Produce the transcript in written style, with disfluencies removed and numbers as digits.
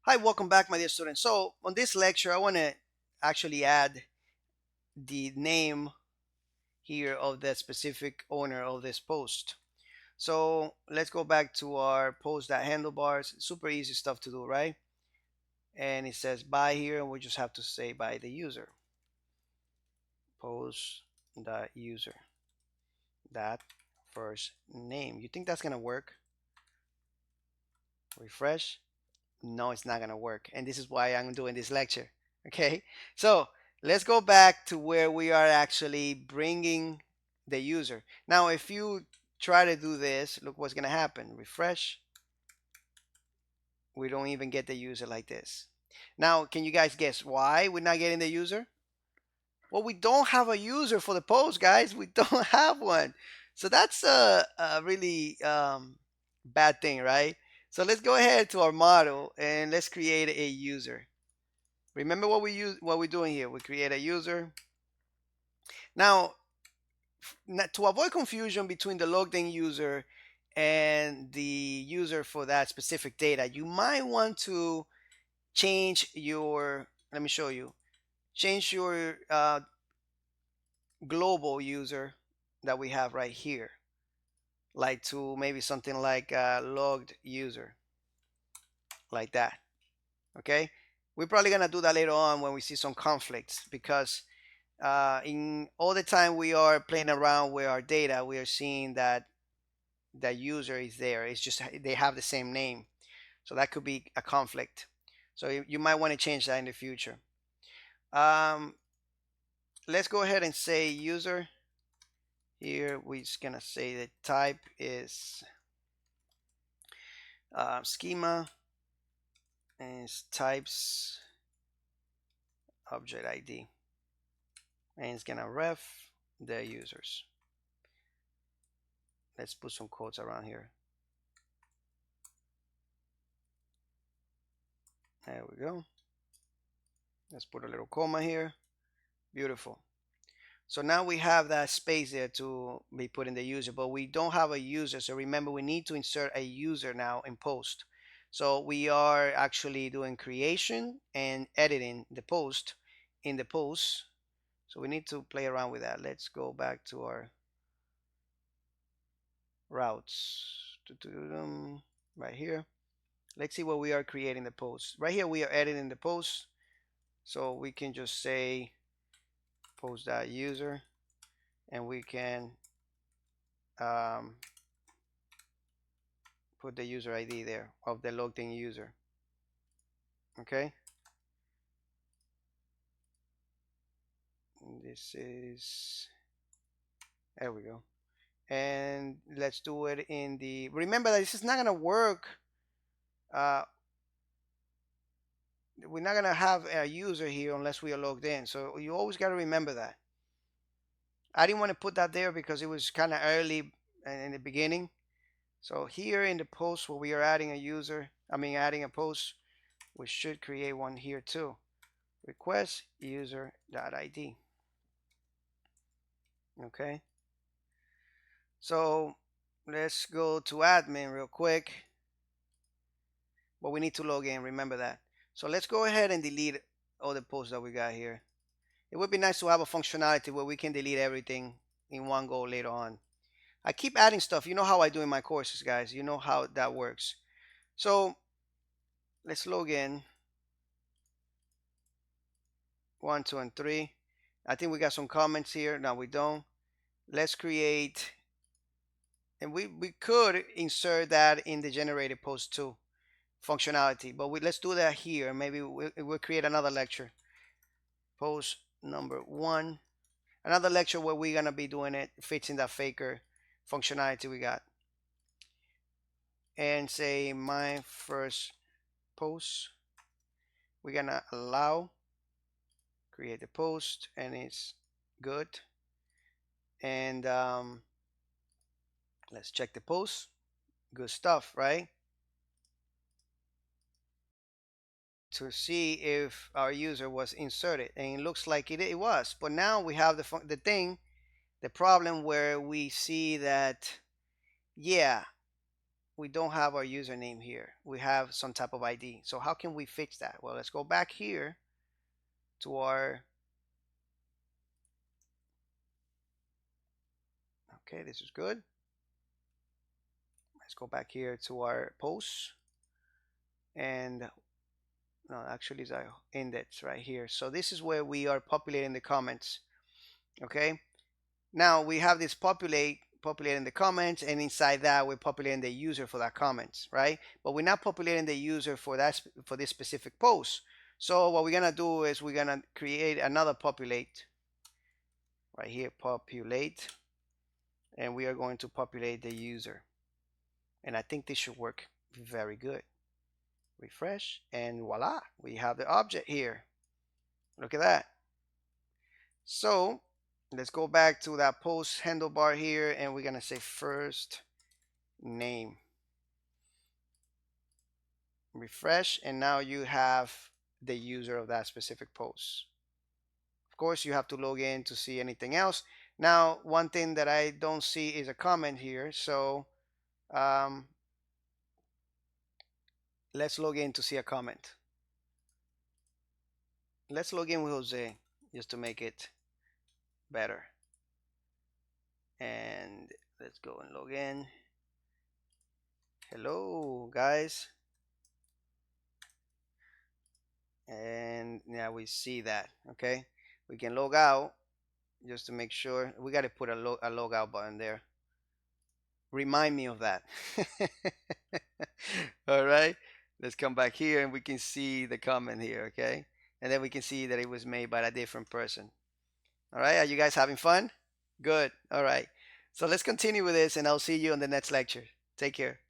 Hi, welcome back, my dear students. So on this lecture, I want to actually add the name here of the specific owner of this post. So let's go back to our post.handlebars. Super easy stuff to do, right? And it says by here, and we just have to say by the user. Post.user. That first name. You think that's going to work? Refresh. No, it's not going to work. And this is why I'm doing this lecture. Okay. So let's go back to where we are actually bringing the user. Now, if you try to do this, look what's going to happen. Refresh. We don't even get the user like this. Now, can you guys guess why we're not getting the user? Well, we don't have a user for the post, guys. We don't have one. So that's a really bad thing, right? So let's go ahead to our model and let's create a user. Remember what we're doing here. We create a user. Now, to avoid confusion between the logged in user and the user for that specific data, you might want to change your, let me show you, change your global user that we have right here, like to maybe something like logged user, like that. Okay. We're probably going to do that later on when we see some conflicts because in all the time we are playing around with our data, we are seeing that the user is there. It's just they have the same name, so that could be a conflict. So you might want to change that in the future. Um, let's go ahead and say user. Here we're just gonna say the type is schema and types object ID, and it's gonna ref the users. Let's put some quotes around here. There we go. Let's put a little comma here. Beautiful. So now we have that space there to be put in the user, but we don't have a user. So remember, we need to insert a user now in post. So we are actually doing creation and editing the post in the post. So we need to play around with that. Let's go back to our routes right here. Let's see what we are creating the post. Right here, we are editing the post. So we can just say post.user and we can um, put the user ID there of the logged in user. Okay. And this is, there we go. And let's do it in the, remember that this is not going to work. Uh, we're not going to have a user here unless we are logged in. So you always got to remember that. I didn't want to put that there because it was kind of early in the beginning. So here in the post where we are adding a user, adding a post, we should create one here too. Request user.id. Okay. So let's go to admin real quick. But we need to log in, remember that. So let's go ahead and delete all the posts that we got here. It would be nice to have a functionality where we can delete everything in one go later on. I keep adding stuff. You know how I do in my courses, guys. You know how that works. So let's log in. 1, 2, and 3. I think we got some comments here. No, we don't. Let's create, and we could insert that in the generated post too, functionality. But let's do that here. Maybe we'll create another lecture. Post number 1. Another lecture where we're gonna be doing it, fixing that faker functionality we got. And say my first post. We're gonna allow, create the post, and it's good. And let's check the post. Good stuff, right? To see if our user was inserted, and it looks like it was. But now we have the problem where we see that, yeah, we don't have our username here. We have some type of ID. So how can we fix that? Well, let's go back here to our, okay, this is good. Let's go back here to our posts, and no, actually it's our index right here. So this is where we are populating the comments. Okay. Now we have this populating the comments, and inside that we're populating the user for that comments, right? But we're not populating the user for for this specific post. So what we're gonna do is we're gonna create another populate right here, populate, and we are going to populate the user. And I think this should work very good. Refresh, and voila, we have the object here. Look at that. So let's go back to that post handlebar here, and we're gonna say first name. Refresh, and now you have the user of that specific post. Of course, you have to log in to see anything else. Now, one thing that I don't see is a comment here, so um, let's log in to see a comment. Let's log in with Jose just to make it better. And let's go and log in. Hello, guys. And now we see that. Okay, we can log out just to make sure. We got to put a log out button there. Remind me of that. All right, let's come back here and we can see the comment here. Okay, and then we can see that it was made by a different person. All right, are you guys having fun? Good. All right, so let's continue with this, and I'll see you in the next lecture. Take care.